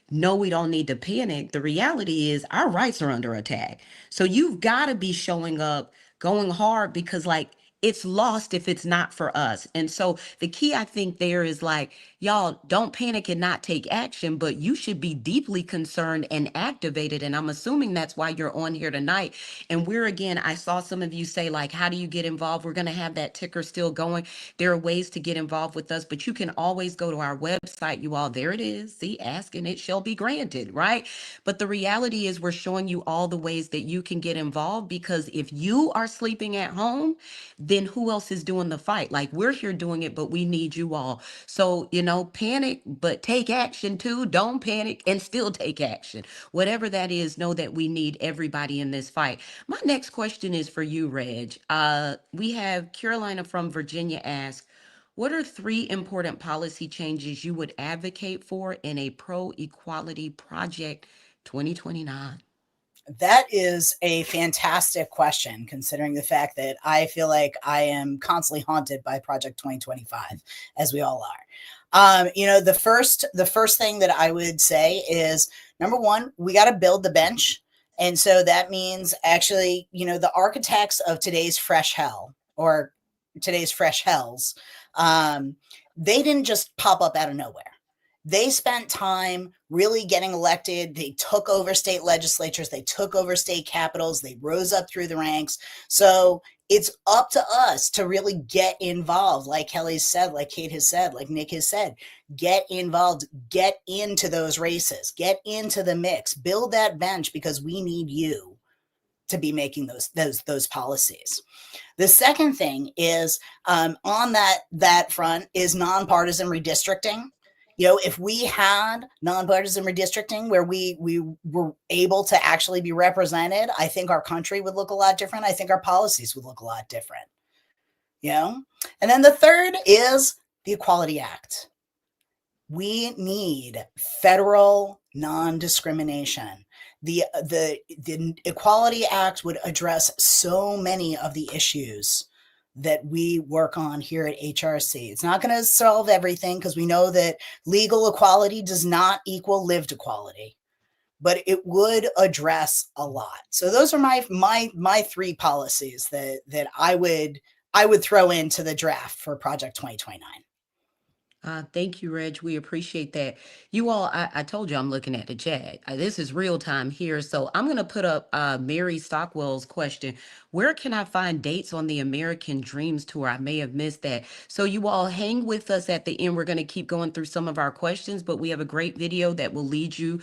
no, we don't need to panic. The reality is our rights are under attack. So you've got to be showing up, going hard because like it's lost if it's not for us. And so the key I think there is like, y'all don't panic and not take action, but you should be deeply concerned and activated. And I'm assuming that's why you're on here tonight. And again, I saw some of you say like, how do you get involved? We're going to have that ticker still going. There are ways to get involved with us, but you can always go to our website, you all. There it is. See, ask and it shall be granted, right? But the reality is we're showing you all the ways that you can get involved because if you are sleeping at home, then who else is doing the fight? Like we're here doing it, but we need you all. So, panic, but take action too. Don't panic and still take action. Whatever that is, know that we need everybody in this fight. My next question is for you, Reg. We have Carolina from Virginia ask, what are 3 important policy changes you would advocate for in a pro-equality project 2029? That is a fantastic question, considering the fact that I feel like I am constantly haunted by Project 2025, as we all are. The first thing that I would say is, number one, we got to build the bench. And so that means actually, the architects of today's fresh hell, or today's fresh hells, they didn't just pop up out of nowhere. They spent time really getting elected. They took over state legislatures. They took over state capitals. They rose up through the ranks. So it's up to us to really get involved. Like Kelly said, like Kate has said, like Nick has said, get involved, get into those races, get into the mix, build that bench, because we need you to be making those policies. The second thing is on that front is nonpartisan redistricting. You know, if we had nonpartisan redistricting where we were able to actually be represented, I think our country would look a lot different. I think our policies would look a lot different. You know? And then the third is the Equality Act. We need federal non-discrimination. The Equality Act would address so many of the issues that we work on here at HRC. It's not going to solve everything, because we know that legal equality does not equal lived equality, but it would address a lot. So those are my three policies that I would throw into the draft for Project 2029. Thank you, Reg. We appreciate that. You all, I told you I'm looking at the chat. This is real time here. So I'm going to put up Mary Stockwell's question. Where can I find dates on the American Dreams Tour? I may have missed that. So you all hang with us at the end. We're going to keep going through some of our questions, but we have a great video that will lead you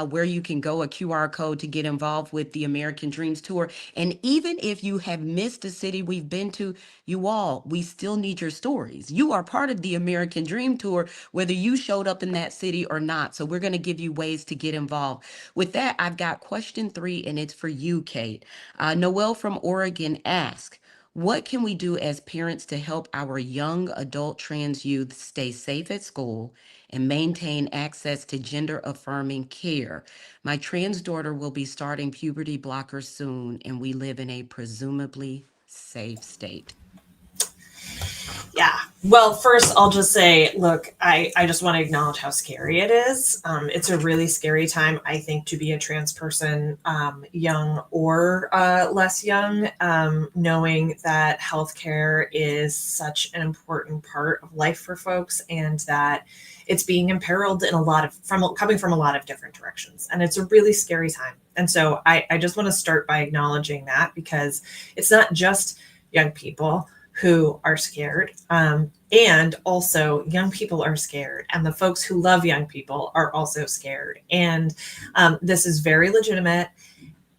where you can go, a QR code to get involved with the American Dreams Tour. And even if you have missed a city we've been to, you all, we still need your stories. You are part of the American Dream Tour, whether you showed up in that city or not. So we're going to give you ways to get involved. With that, I've got question 3, and it's for you, Kate. Noelle from Oregon asked, what can we do as parents to help our young adult trans youth stay safe at school and maintain access to gender-affirming care? My trans daughter will be starting puberty blockers soon, and we live in a presumably safe state. Yeah. Well, first, I'll just say, look, I just want to acknowledge how scary it is. It's a really scary time, I think, to be a trans person, young or less young, knowing that healthcare is such an important part of life for folks, and that it's being imperiled in coming from a lot of different directions. And it's a really scary time. And so I just want to start by acknowledging that, because it's not just young people who are scared, and also young people are scared, and the folks who love young people are also scared. And this is very legitimate.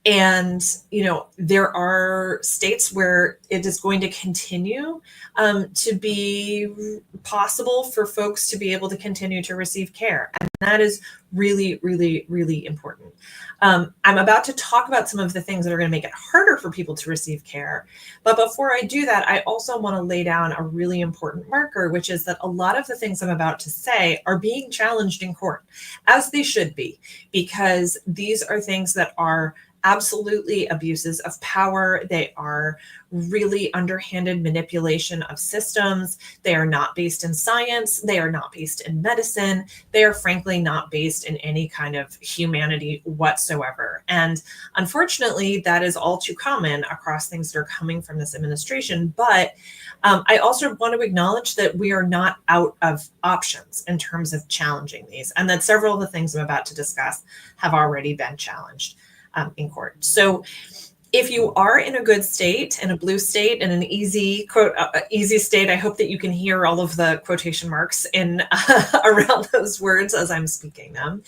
And, you know, there are states where it is going to continue to be possible for folks to be able to continue to receive care. And that is really, really, really important. I'm about to talk about some of the things that are going to make it harder for people to receive care. But before I do that, I also want to lay down a really important marker, which is that a lot of the things I'm about to say are being challenged in court, as they should be, because these are things that are absolutely abuses of power. They are really underhanded manipulation of systems. They are not based in science. They are not based in medicine. They are frankly not based in any kind of humanity whatsoever. And unfortunately, that is all too common across things that are coming from this administration. But I also want to acknowledge that we are not out of options in terms of challenging these, and that several of the things I'm about to discuss have already been challenged in court. So if you are in a good state, in a blue state, in an easy quote, easy state, I hope that you can hear all of the quotation marks in around those words as I'm speaking them.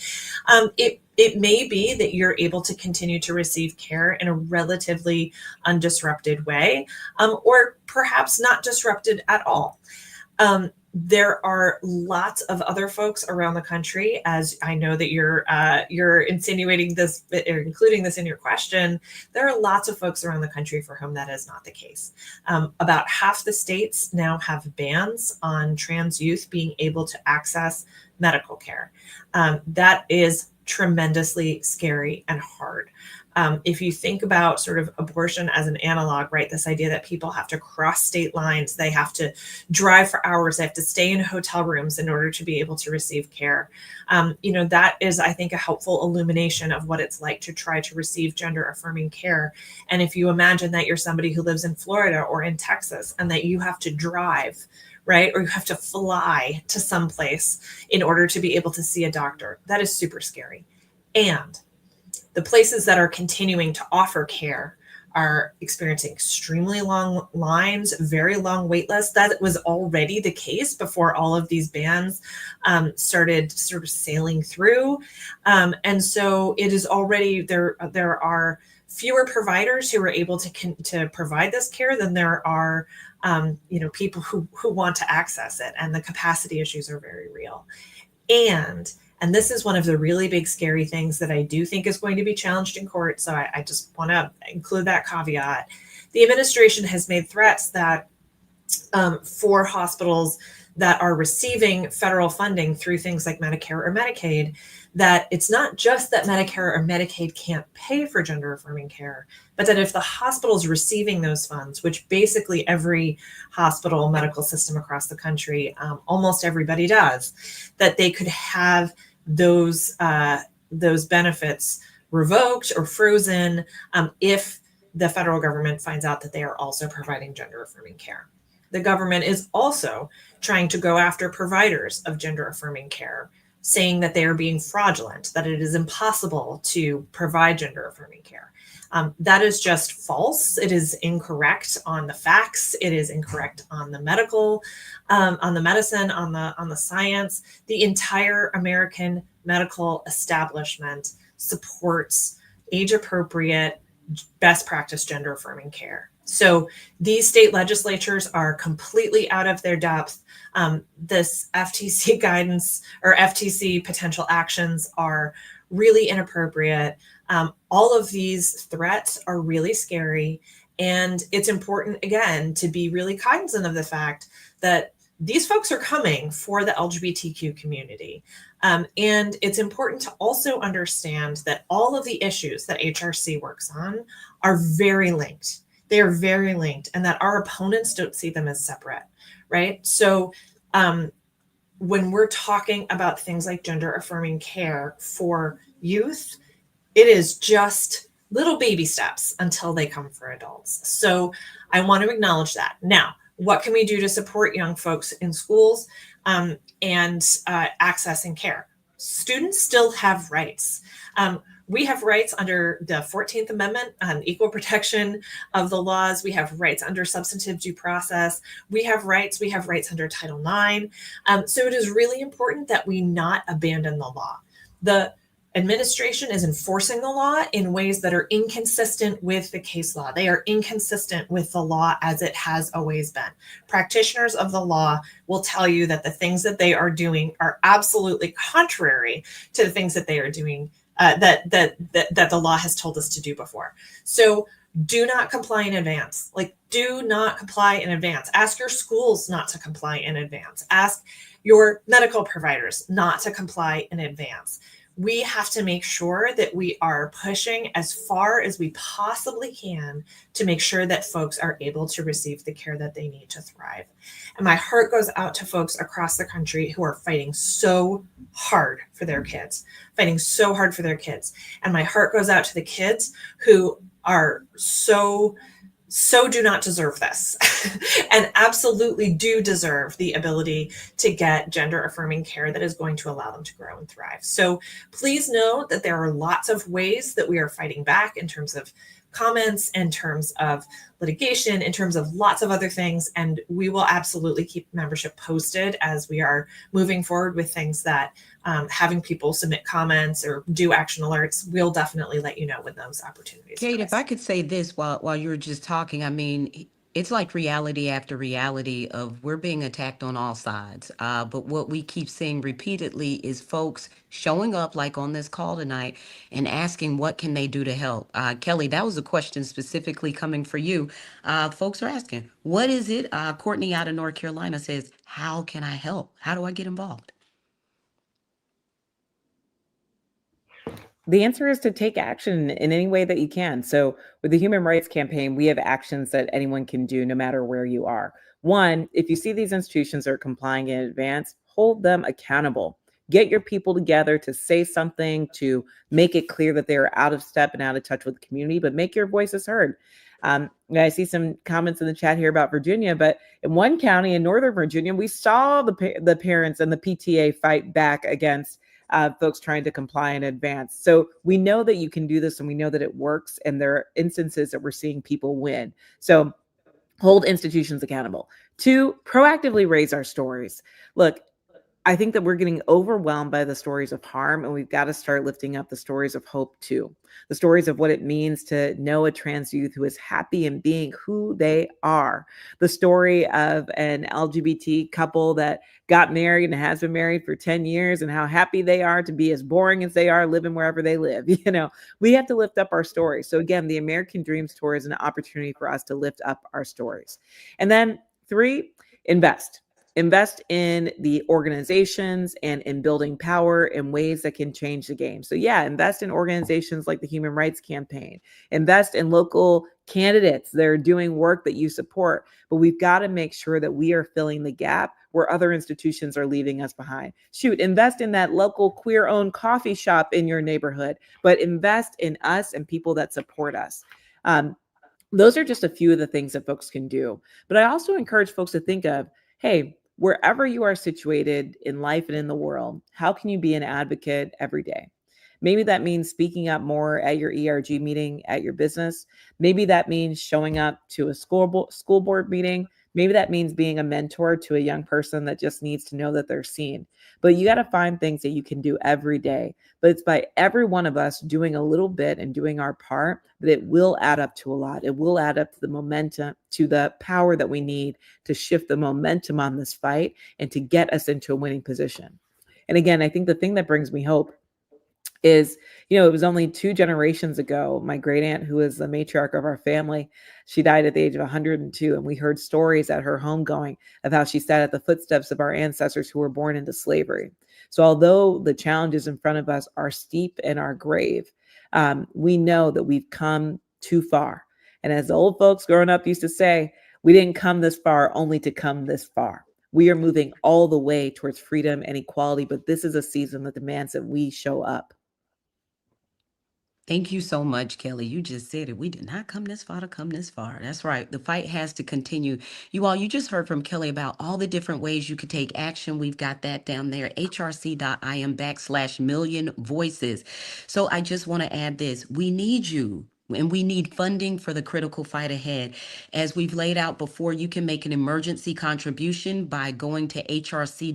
It may be that you're able to continue to receive care in a relatively undisrupted way, or perhaps not disrupted at all. There are lots of other folks around the country, as I know that you're insinuating this, or including this in your question. There are lots of folks around the country for whom that is not the case. About half the states now have bans on trans youth being able to access medical care. That is tremendously scary and hard. If you think about sort of abortion as an analog, right, this idea that people have to cross state lines, they have to drive for hours, they have to stay in hotel rooms in order to be able to receive care. That is, I think, a helpful illumination of what it's like to try to receive gender affirming care. And if you imagine that you're somebody who lives in Florida or in Texas and that you have to drive, right, or you have to fly to someplace in order to be able to see a doctor, that is super scary. And the places that are continuing to offer care are experiencing extremely long lines, very long wait lists. That was already the case before all of these bans started sort of sailing through. And so it is already, there are fewer providers who are able to provide this care than there are people who want to access it. And the capacity issues are very real. And this is one of the really big scary things that I do think is going to be challenged in court. So I just want to include that caveat. The administration has made threats that for hospitals that are receiving federal funding through things like Medicare or Medicaid, that it's not just that Medicare or Medicaid can't pay for gender affirming care, but that if the hospital is receiving those funds, which basically every hospital medical system across the country, almost everybody does, that they could have those benefits revoked or frozen if the federal government finds out that they are also providing gender affirming care. The government is also trying to go after providers of gender affirming care, saying that they are being fraudulent, that it is impossible to provide gender affirming care. That is just false. It is incorrect on the facts. It is incorrect on the medical, on the medicine, on the science. The entire American medical establishment supports age-appropriate, best practice gender affirming care. So these state legislatures are completely out of their depth. This FTC guidance or FTC potential actions are really inappropriate. All of these threats are really scary. And it's important, again, to be really cognizant of the fact that these folks are coming for the LGBTQ community. And it's important to also understand that all of the issues that HRC works on are very linked. They are very linked, and that our opponents don't see them as separate, right? So when we're talking about things like gender affirming care for youth, it is just little baby steps until they come for adults. So I want to acknowledge that. Now, what can we do to support young folks in schools and accessing care? Students still have rights. We have rights under the 14th Amendment on equal protection of the laws. We have rights under substantive due process. We have rights under Title IX. So it is really important that we not abandon the law. The administration is enforcing the law in ways that are inconsistent with the case law. They are inconsistent with the law as it has always been. Practitioners of the law will tell you that the things that they are doing are absolutely contrary to the things that they are doing that the law has told us to do before. So do not comply in advance. Do not comply in advance. Ask your schools not to comply in advance. Ask your medical providers not to comply in advance. We have to make sure that we are pushing as far as we possibly can to make sure that folks are able to receive the care that they need to thrive. And my heart goes out to folks across the country who are fighting so hard for their kids, And my heart goes out to the kids who are so do not deserve this and absolutely do deserve the ability to get gender affirming care that is going to allow them to grow and thrive. So please know that there are lots of ways that we are fighting back in terms of comments, in terms of litigation, in terms of lots of other things. And we will absolutely keep membership posted as we are moving forward with things that having people submit comments or do action alerts. We'll definitely let you know when those opportunities Kate, arise. if I could say this while you were just talking, I mean, it's like reality after reality of we're being attacked on all sides. But what we keep seeing repeatedly is folks showing up like on this call tonight and asking what can they do to help. Kelly, that was a question specifically coming for you. Folks are asking, what is it? Courtney out of North Carolina says, how can I help? How do I get involved? The answer is to take action in any way that you can. So, with the Human Rights Campaign, we have actions that anyone can do no matter where you are. One, if you see these institutions are complying in advance, hold them accountable. Get your people together to say something, to make it clear that they're out of step and out of touch with the community, but make your voices heard. I see some comments in the chat here about Virginia, but in one county in Northern Virginia, we saw the parents and the PTA fight back against folks trying to comply in advance. So we know that you can do this and we know that it works. And there are instances that we're seeing people win. So hold institutions accountable. Two, proactively raise our stories. Look, I think that we're getting overwhelmed by the stories of harm, and we've got to start lifting up the stories of hope too. The stories of what it means to know a trans youth who is happy in being who they are. The story of an LGBT couple that got married and has been married for 10 years and how happy they are to be as boring as they are living wherever they live. You know, we have to lift up our stories. So again, the American Dream Tour is an opportunity for us to lift up our stories. And then three, invest. Invest in the organizations and in building power in ways that can change the game. So yeah, invest in organizations like the Human Rights Campaign. Invest in local candidates that are doing work that you support. But we've got to make sure that we are filling the gap where other institutions are leaving us behind. Shoot, invest in that local queer-owned coffee shop in your neighborhood, but invest in us and people that support us. Those are just a few of the things that folks can do. But I also encourage folks to think of, hey, wherever you are situated in life and in the world, how can you be an advocate every day? Maybe that means speaking up more at your ERG meeting at your business. Maybe that means showing up to a school board meeting. Maybe that means being a mentor to a young person that just needs to know that they're seen. But you got to find things that you can do every day. But it's by every one of us doing a little bit and doing our part that it will add up to a lot. It will add up to the momentum, to the power that we need to shift the momentum on this fight and to get us into a winning position. And again, I think the thing that brings me hope is, you know, it was only 2 generations ago, my great aunt, who is the matriarch of our family, she died at the age of 102. And we heard stories at her homegoing of how she sat at the footsteps of our ancestors who were born into slavery. So although the challenges in front of us are steep and are grave, we know that we've come too far. And as the old folks growing up used to say, we didn't come this far only to come this far. We are moving all the way towards freedom and equality, but this is a season that demands that we show up. Thank you so much, Kelly. You just said it. We did not come this far to come this far. That's right. The fight has to continue. You all, you just heard from Kelly about all the different ways you could take action. We've got that down there, hrc.im/million voices. So I just want to add this. We need you. And we need funding for the critical fight ahead. As we've laid out before, you can make an emergency contribution by going to hrc.org/give.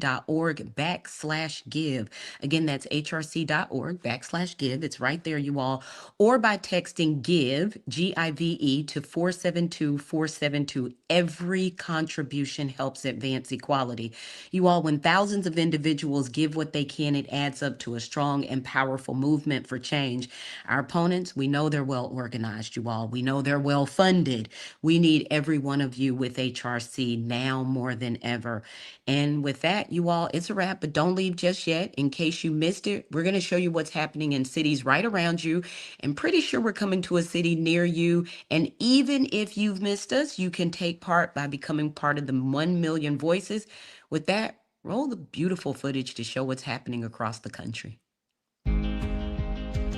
Again, that's hrc.org/give. It's right there, you all. Or by texting GIVE, GIVE, to 472-472. Every contribution helps advance equality. You all, when thousands of individuals give what they can, it adds up to a strong and powerful movement for change. Our opponents, we know they're well organized, you all. We know they're well funded. We need every one of you with HRC now more than ever. And with that, you all, it's a wrap, but don't leave just yet. In case you missed it, we're going to show you what's happening in cities right around you. And pretty sure we're coming to a city near you. And even if you've missed us, you can take part by becoming part of the 1 million voices. With that, roll the beautiful footage to show what's happening across the country.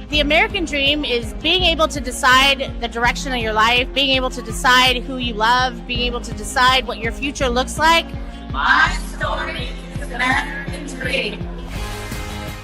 The American dream is being able to decide the direction of your life, being able to decide who you love, being able to decide what your future looks like. My story is an American dream.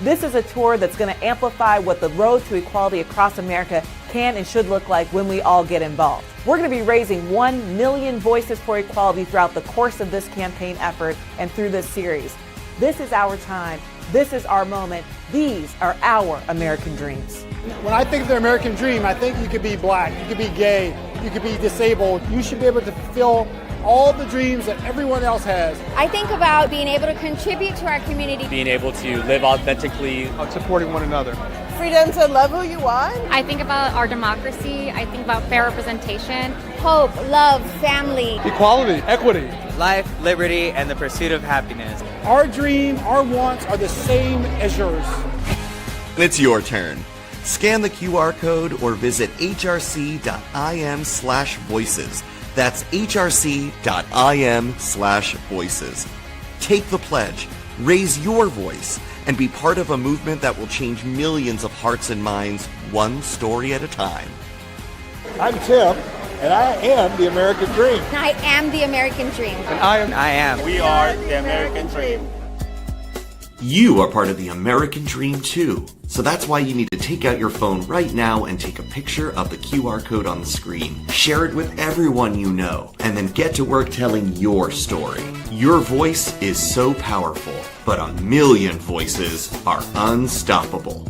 This is a tour that's going to amplify what the road to equality across America can and should look like when we all get involved. We're going to be raising 1 million voices for equality throughout the course of this campaign effort and through this series. This is our time. This is our moment. These are our American dreams. When I think of the American dream, I think you could be black, you could be gay, you could be disabled. You should be able to fulfill all the dreams that everyone else has. I think about being able to contribute to our community. Being able to live authentically. Supporting one another. Freedom to love who you want. I think about our democracy. I think about fair representation. Hope, love, family. Equality, equity. Life, liberty, and the pursuit of happiness. Our dream, our wants are the same as yours. And it's your turn. Scan the QR code or visit hrc.im/voices. That's hrc.im/voices. Take the pledge, raise your voice, and be part of a movement that will change millions of hearts and minds, one story at a time. I'm Tim, and I am the American dream. I am the American dream. I am. We are the American dream. You are part of the American dream too. So that's why you need to take out your phone right now and take a picture of the QR code on the screen. Share it with everyone you know, and then get to work telling your story. Your voice is so powerful, but a million voices are unstoppable.